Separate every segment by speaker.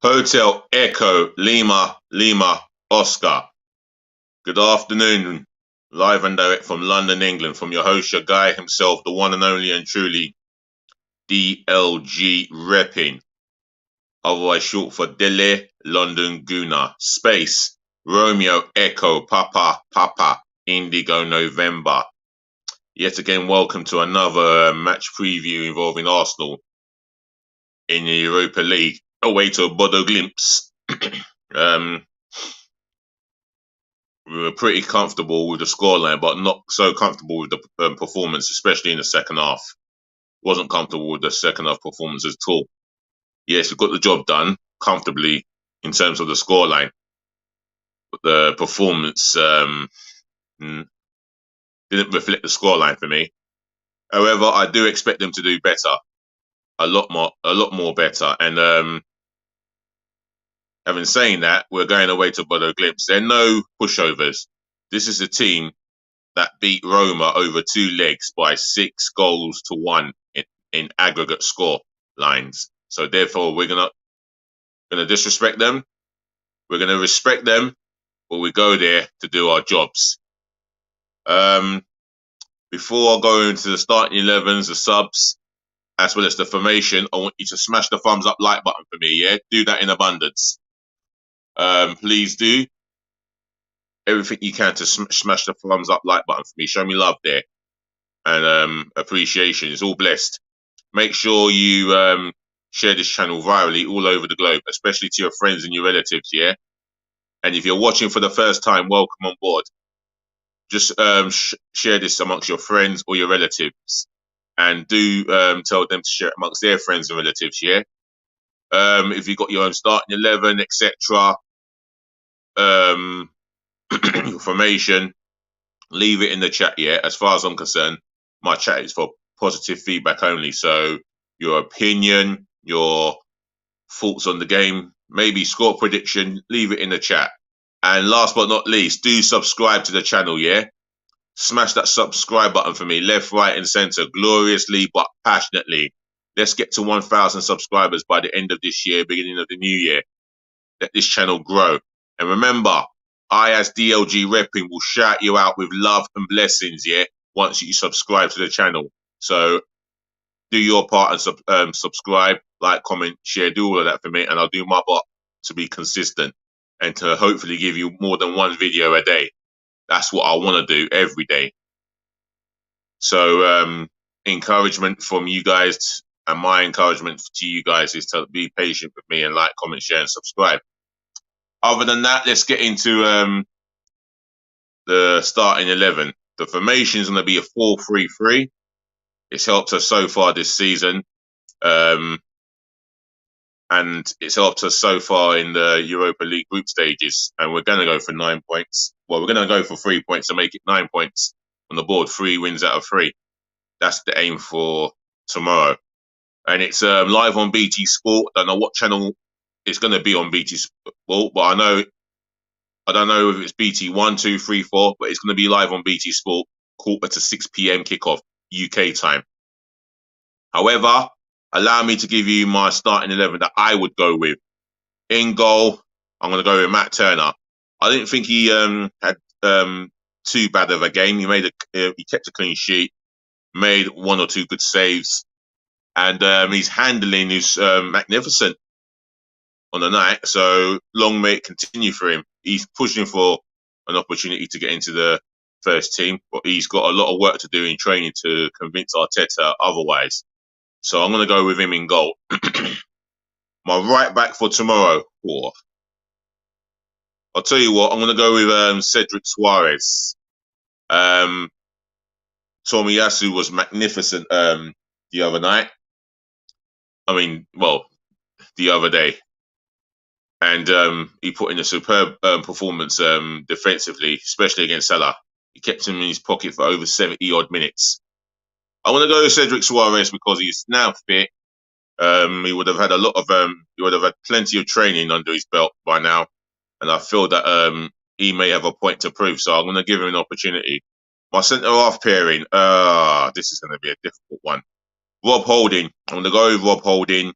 Speaker 1: Hotel Echo Lima Lima Oscar. Good afternoon, live and direct from London, England, from your host, your guy himself, the one and only and truly DLG Repping, otherwise short for Dele London Guna. Space Romeo Echo Papa Papa Indigo November. Yet again, welcome to another match preview involving Arsenal in the Europa League, away to Bodø Glimts. We were pretty comfortable with the scoreline, but not so comfortable with the performance, especially in the second half. Wasn't comfortable with the second half performance at all. Yes, we got the job done comfortably in terms of the scoreline, but the performance didn't reflect the scoreline for me. However, I do expect them to do better, a lot more better. And having saying that, we're going away to Bodø Glimts. There are no pushovers. This is a team that beat Roma over 2 legs by 6 goals to 1 in aggregate score lines. So therefore, we're gonna disrespect them. We're gonna respect them, but we go there to do our jobs. Before I go into the starting 11s, the subs, as well as the formation, I want you to smash the thumbs up like button for me. Yeah, do that in abundance. Please do everything you can to smash the thumbs up like button for me. Show me love there, and appreciation. It's all blessed. Make sure you share this channel virally all over the globe, especially to your friends and your relatives, yeah? And if you're watching for the first time, welcome on board. Just share this amongst your friends or your relatives. And do tell them to share it amongst their friends and relatives, yeah? If you've got your own starting 11, etc., information, leave it in the chat, yeah? As far as I'm concerned, my chat is for positive feedback only. So your opinion, your thoughts on the game, maybe score prediction, leave it in the chat. And last but not least, do subscribe to the channel, yeah? Smash that subscribe button for me, left, right, and center, gloriously but passionately. Let's get to 1,000 subscribers by the end of this year, beginning of the new year. Let this channel grow. And remember, I, as DLG Repping, will shout you out with love and blessings, yeah? Once you subscribe to the channel. So do your part and subscribe, like, comment, share, do all of that for me, and I'll do my part to be consistent and to hopefully give you more than one video a day. That's what I want to do every day. So encouragement from you guys, and my encouragement to you guys is to be patient with me and like, comment, share, and subscribe. Other than that, let's get into the starting 11. The formation is going to be a 4-3-3. It's helped us so far this season. And it's helped us so far in the Europa League group stages. And we're going to go for 9 points. Well, we're going to go for 3 points to make it 9 points on the board. 3 wins out of 3. That's the aim for tomorrow. And it's live on BT Sport. I don't know what channel it's going to be on BT Sport, but I don't know if it's BT 1, 2, 3, 4, but it's going to be live on BT Sport, 6 p.m. kickoff UK time. However, allow me to give you my starting 11 that I would go with. In goal, I'm going to go with Matt Turner. I didn't think he had too bad of a game. He kept a clean sheet, made 1 or 2 good saves, and his handling is magnificent on the night. So long may it continue for him. He's pushing for an opportunity to get into the first team, but he's got a lot of work to do in training to convince Arteta otherwise. So I'm going to go with him in goal. My right back for tomorrow. I'll tell you what, I'm going to go with Cedric Suarez. Tomiyasu was magnificent the other night. The other day. And he put in a superb performance defensively, especially against Salah. He kept him in his pocket for over 70-odd minutes. I want to go with Cedric Suarez because he's now fit. He would have had plenty of training under his belt by now, and I feel that he may have a point to prove. So I'm going to give him an opportunity. My centre half pairing. This is going to be a difficult one. Rob Holding. I'm going to go with Rob Holding.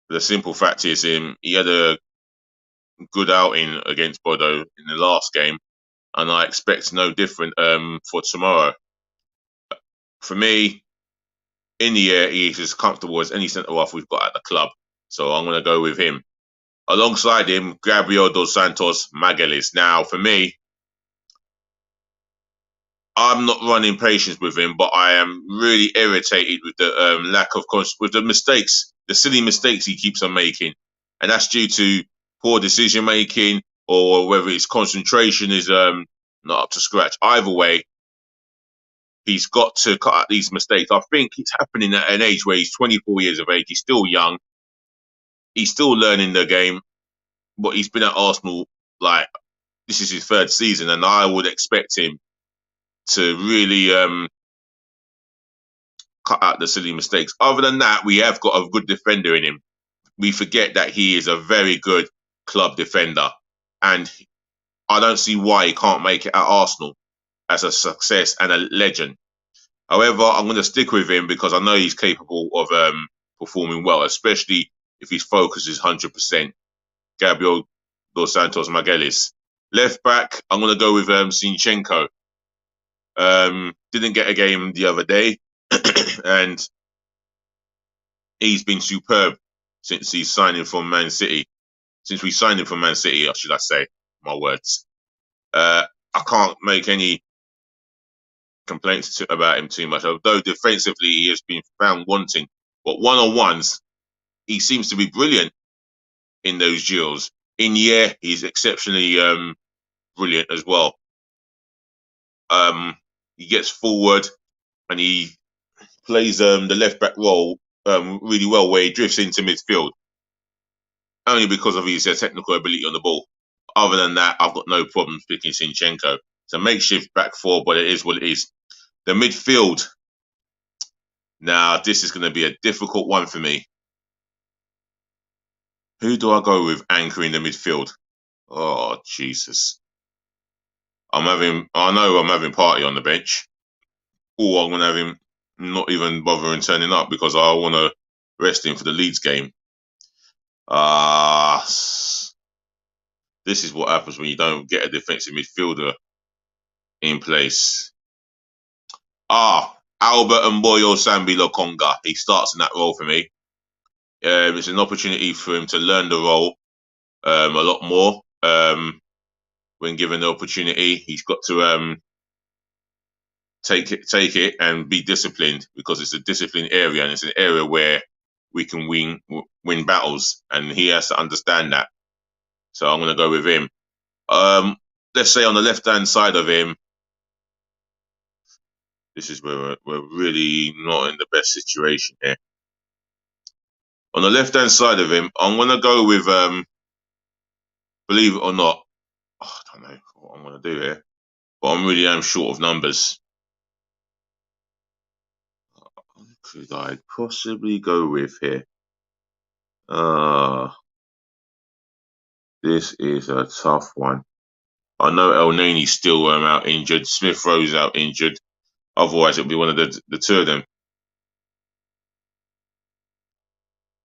Speaker 1: The simple fact is, he had a good outing against Bodø in the last game, and I expect no different for tomorrow. For me, in the air, he's as comfortable as any centre half we've got at the club, so I'm going to go with him. Alongside him, Gabriel dos Santos Magalhães. Now, for me, I'm not running patience with him, but I am really irritated with the lack of with the mistakes, the silly mistakes he keeps on making, and that's due to poor decision making or whether his concentration is not up to scratch. Either way, he's got to cut out these mistakes. I think it's happening at an age where he's 24 years of age. He's still young. He's still learning the game, but he's been at Arsenal like this is his third season, and I would expect him to really cut out the silly mistakes. Other than that, we have got a good defender in him. We forget that he is a very good club defender, and I don't see why he can't make it at Arsenal as a success and a legend. However, I'm going to stick with him because I know he's capable of performing well, especially if his focus is 100%. Gabriel dos Santos Magalhães. Left back, I'm going to go with Zinchenko. Didn't get a game the other day, and he's been superb since he's signing from Man City. Since we signed him from Man City, should I say, my words. I can't make any complaints about him too much, although defensively he has been found wanting. But one-on-ones, he seems to be brilliant in those duels. In the air, he's exceptionally brilliant as well. He gets forward and he plays the left back role really well, where he drifts into midfield, only because of his technical ability on the ball. Other than that, I've got no problems picking Zinchenko. It's a makeshift back four, but it is what it is. The midfield. Now, this is going to be a difficult one for me. Who do I go with anchoring the midfield? Oh, Jesus. I know I'm having Party on the bench. Or I'm going to have him not even bothering turning up because I want to rest him for the Leeds game. This is what happens when you don't get a defensive midfielder in place. Albert Mboyo Sambi Lokonga. He starts in that role for me. It's an opportunity for him to learn the role a lot more. When given the opportunity, he's got to take it and be disciplined, because it's a disciplined area and it's an area where we can win battles, and he has to understand that. So I'm going to go with him. Let's say on the left-hand side of him, this is where we're really not in the best situation here. On the left-hand side of him, I'm going to go with, believe it or not, I don't know what I'm going to do here, but I really am short of numbers. Who could I possibly go with here? This is a tough one. I know El Nani's still out injured. Smith Rowe's out injured. Otherwise, it'll be one of the two of them.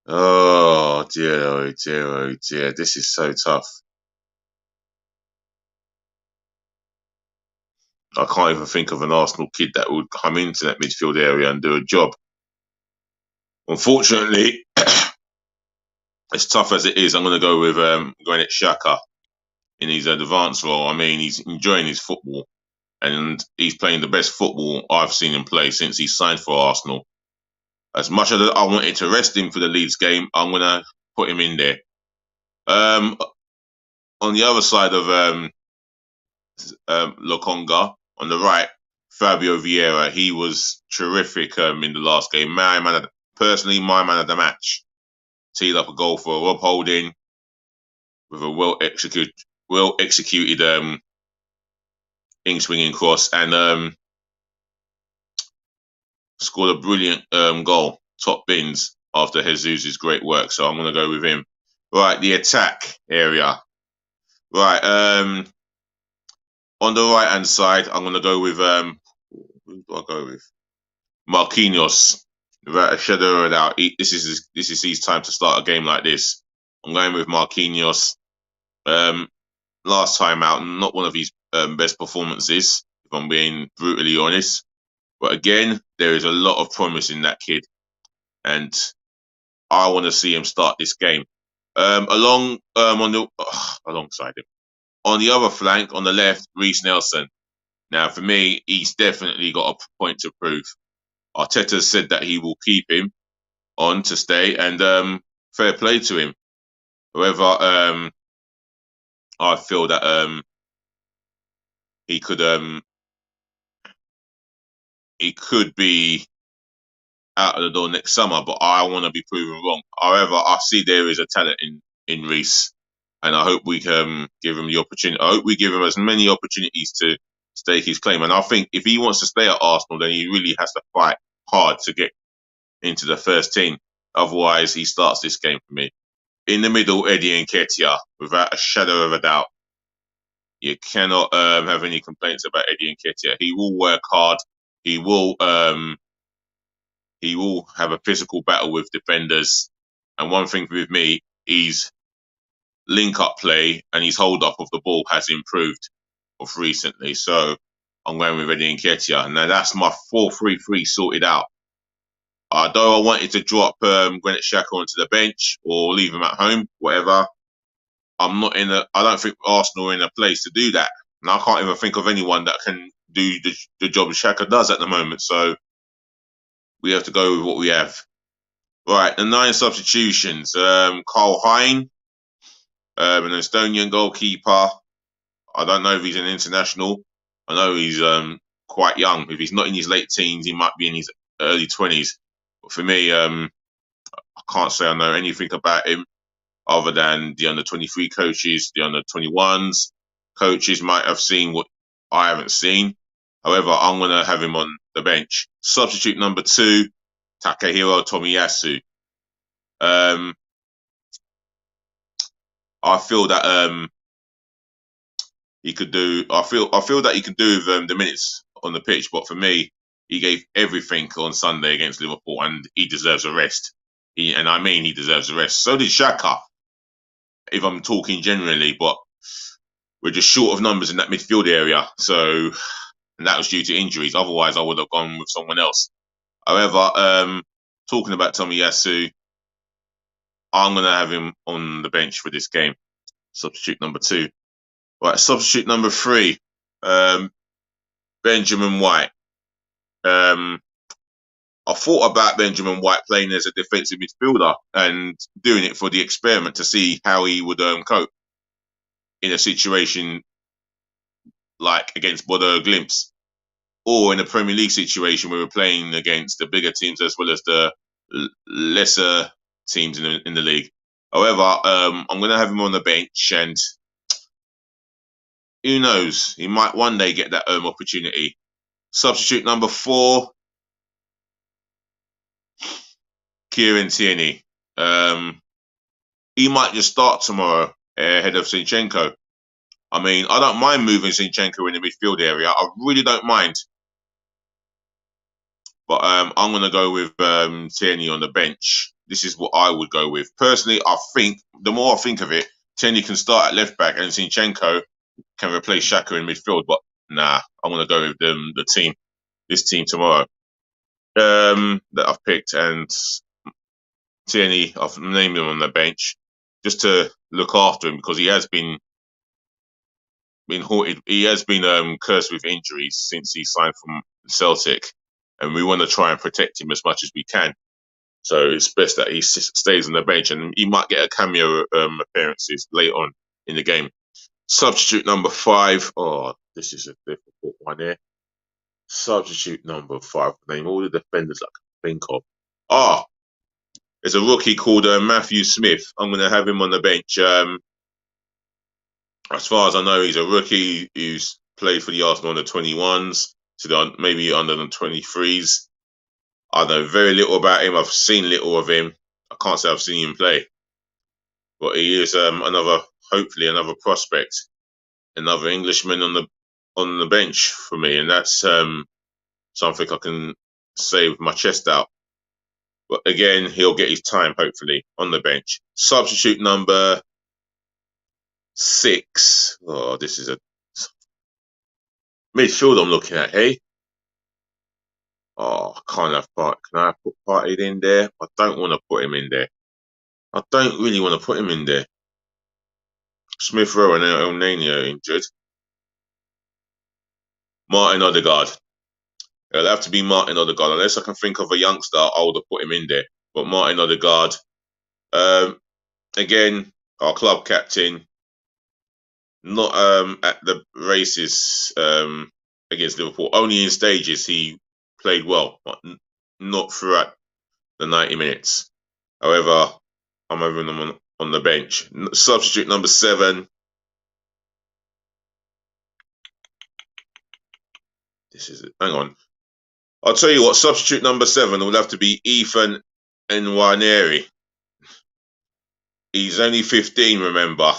Speaker 1: Oh dear, oh dear, oh dear. This is so tough. I can't even think of an Arsenal kid that would come into that midfield area and do a job. Unfortunately, as tough as it is, I'm going to go with Granit Xhaka in his advanced role. I mean, he's enjoying his football, and he's playing the best football I've seen him play since he signed for Arsenal. As much as I wanted to rest him for the Leeds game, I'm going to put him in there. On the other side of Lokonga, on the right, Fabio Vieira. He was terrific in the last game. Personally, my man of the match. Teed up a goal for Rob Holding with a well executed in-swinging cross, and scored a brilliant goal, top bins, after Jesus' great work. So I'm going to go with him. Right, the attack area. Right, on the right-hand side, I'm going to go with, who do I go with? Marquinos. without a shadow of a doubt, this is his time to start a game like this. I'm going with Marquinhos. Last time out, not one of his best performances, if I'm being brutally honest. But again, there is a lot of promise in that kid, and I want to see him start this game. Alongside him, on the other flank, on the left, Reece Nelson. Now, for me, he's definitely got a point to prove. Arteta said that he will keep him on to stay, and fair play to him. However, I feel that he could be out of the door next summer, but I want to be proven wrong. However, I see there is a talent in Reece, and I hope we can give him the opportunity. I hope we give him as many opportunities to stake his claim. And I think if he wants to stay at Arsenal, then he really has to fight hard to get into the first team. Otherwise, he starts this game for me. In the middle, Eddie Nketiah, without a shadow of a doubt. You cannot have any complaints about Eddie Nketiah. He will work hard. He will have a physical battle with defenders. And one thing with me, his link-up play and his hold-up of the ball has improved of recently. So I'm going with Eddie Nketiah. Now that's my 4-3-3 sorted out. Though I wanted to drop Granit Xhaka onto the bench or leave him at home, whatever. I don't think Arsenal are in a place to do that. And I can't even think of anyone that can do the job Xhaka does at the moment. So we have to go with what we have. Right, the 9 substitutions. Karl Hein, an Estonian goalkeeper. I don't know if he's an international. I know he's quite young. If he's not in his late teens, he might be in his early 20s. But for me, I can't say I know anything about him other than the under-23 coaches, the under-21s coaches might have seen what I haven't seen. However, I'm going to have him on the bench. Substitute number 2, Takahiro Tomiyasu. I feel that he could do. I feel that he could do with the minutes on the pitch. But for me, he gave everything on Sunday against Liverpool, and he deserves a rest. He deserves a rest. So did Xhaka, if I'm talking generally. But we're just short of numbers in that midfield area. So, and that was due to injuries. Otherwise, I would have gone with someone else. However, talking about Tomiyasu, I'm going to have him on the bench for this game. Substitute number 2. Right, substitute number 3, Benjamin White. I thought about Benjamin White playing as a defensive midfielder and doing it for the experiment to see how he would cope in a situation like against Bodø Glimts, or in a Premier League situation where we're playing against the bigger teams as well as the lesser teams in the league. However, I'm going to have him on the bench, and who knows, he might one day get that opportunity. Substitute number 4, Kieran Tierney. He might just start tomorrow ahead of Zinchenko. I mean, I don't mind moving Zinchenko in the midfield area. I really don't mind. But I'm going to go with Tierney on the bench. This is what I would go with. Personally, I think, the more I think of it, Tierney can start at left back and Zinchenko can replace Xhaka in midfield. But nah, I'm going to go with this team tomorrow that I've picked. And Tierney, I've named him on the bench just to look after him, because he has been haunted. He has been cursed with injuries since he signed from Celtic, and we want to try and protect him as much as we can. So it's best that he stays on the bench, and he might get a cameo appearances later on in the game. Substitute number 5. Oh, this is a difficult one here. Substitute number 5. Name all the defenders I can think of. There's a rookie called Matthew Smith. I'm going to have him on the bench. As far as I know, he's a rookie who's played for the Arsenal under 21s, so maybe under the 23s. I know very little about him. I've seen little of him. I can't say I've seen him play. But he is hopefully another prospect, another Englishman on the bench for me. And that's something I can say with my chest out. But again, he'll get his time, hopefully, on the bench. Substitute number 6. Oh, this is a midfield I'm looking at, hey? Oh, I can't have Part. Can I put Partey in there? I don't want to put him in there. I don't really want to put him in there. Smith Rowe and El Nani are injured. Martin Odegaard. It'll have to be Martin Odegaard. Unless I can think of a youngster, I would have put him in there. But Martin Odegaard. Again, our club captain. Not at the races against Liverpool. Only in stages he played well, but not throughout the 90 minutes. However, I'm having him on the bench. Substitute number 7. This is it. Hang on. I'll tell you what, substitute number 7 will have to be Ethan Nwaneri. He's only 15, remember.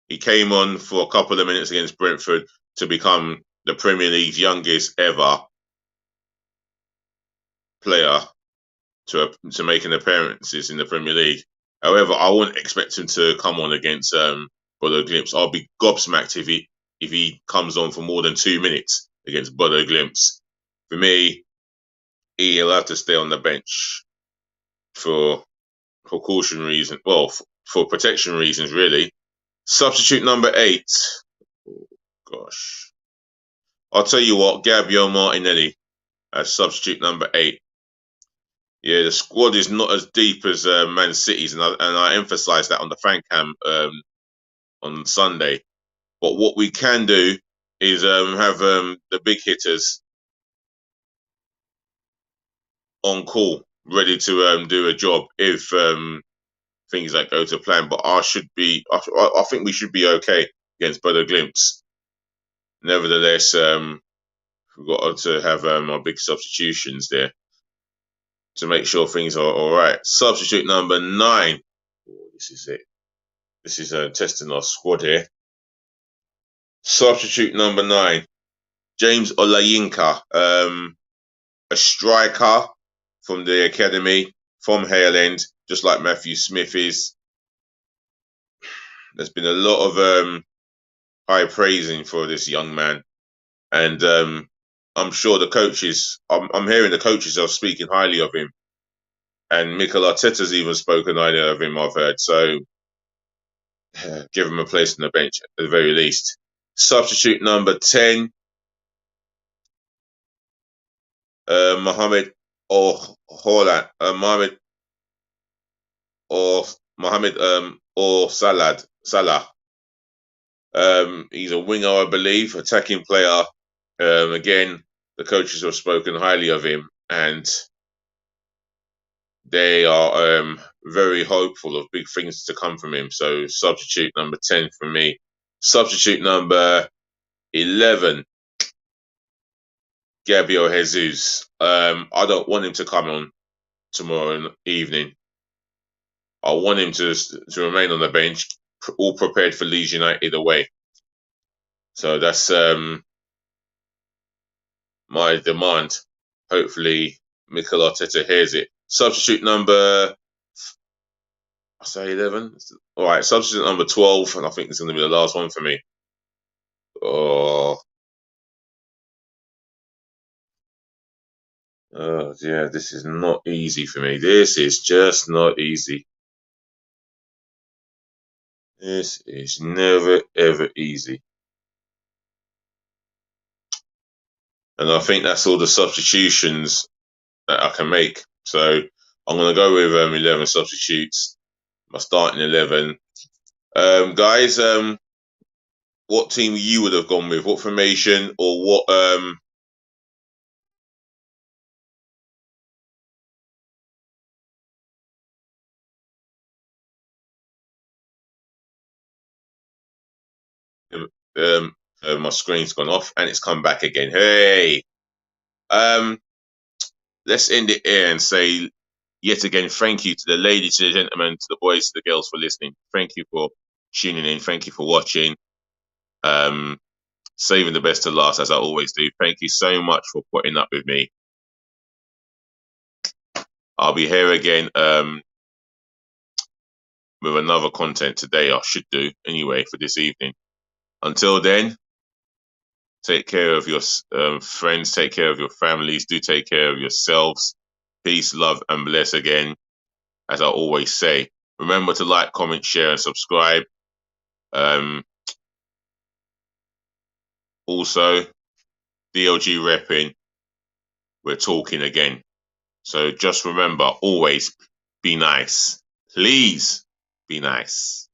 Speaker 1: He came on for a couple of minutes against Brentford to become the Premier League's youngest ever player to make an appearances in the Premier League. However, I wouldn't expect him to come on against Bodø Glimts. I'll be gobsmacked if he comes on for more than 2 minutes against Bodø Glimts. For me, he'll have to stay on the bench for caution reasons. Well, for protection reasons, really. Substitute number 8. Oh, gosh. I'll tell you what, Gabriel Martinelli as substitute number 8. Yeah, the squad is not as deep as Man City's, and I emphasised that on the fan cam on Sunday. But what we can do is have the big hitters on call, ready to do a job if things like go to plan. But I think we should be okay against Bodø Glimts. Nevertheless, we've got to have our big substitutions there to make sure things are all right. Substitute number 9. Oh, this is it. This is testing our squad here. Substitute number 9. James Olayinka, a striker from the academy, from Hale End, just like Matthew Smith is. There's been a lot of high praising for this young man. And I'm sure the coaches, I'm hearing the coaches are speaking highly of him. And Mikel Arteta's even spoken highly of him, I've heard. So give him a place on the bench at the very least. Substitute number 10. Mohamed or Salah. He's a winger, I believe, attacking player. Again, the coaches have spoken highly of him, and they are very hopeful of big things to come from him. So substitute number 10 for me. Substitute number 11. Gabriel Jesus. I don't want him to come on tomorrow evening. I want him to remain on the bench, all prepared for Leeds United away. So that's my demand. Hopefully, Mikel Arteta hears it. Substitute number, I say 11. All right, substitute number 12, and I think it's going to be the last one for me. Oh, yeah, this is not easy for me. This is just not easy. This is never, ever easy. And I think that's all the substitutions that I can make. So I'm going to go with 11 substitutes. My starting 11. Guys, what team you would have gone with? What formation or what... my screen's gone off and it's come back again. Hey! Let's end it here and say yet again, thank you to the ladies, to the gentlemen, to the boys, to the girls for listening. Thank you for tuning in. Thank you for watching. Saving the best to last, as I always do. Thank you so much for putting up with me. I'll be here again with another content today. I should do anyway for this evening. Until then, take care of your friends. Take care of your families. Do take care of yourselves. Peace, love, and bless again. As I always say, remember to like, comment, share, and subscribe. Also, DLG repping. We're talking again. So just remember, always be nice. Please be nice.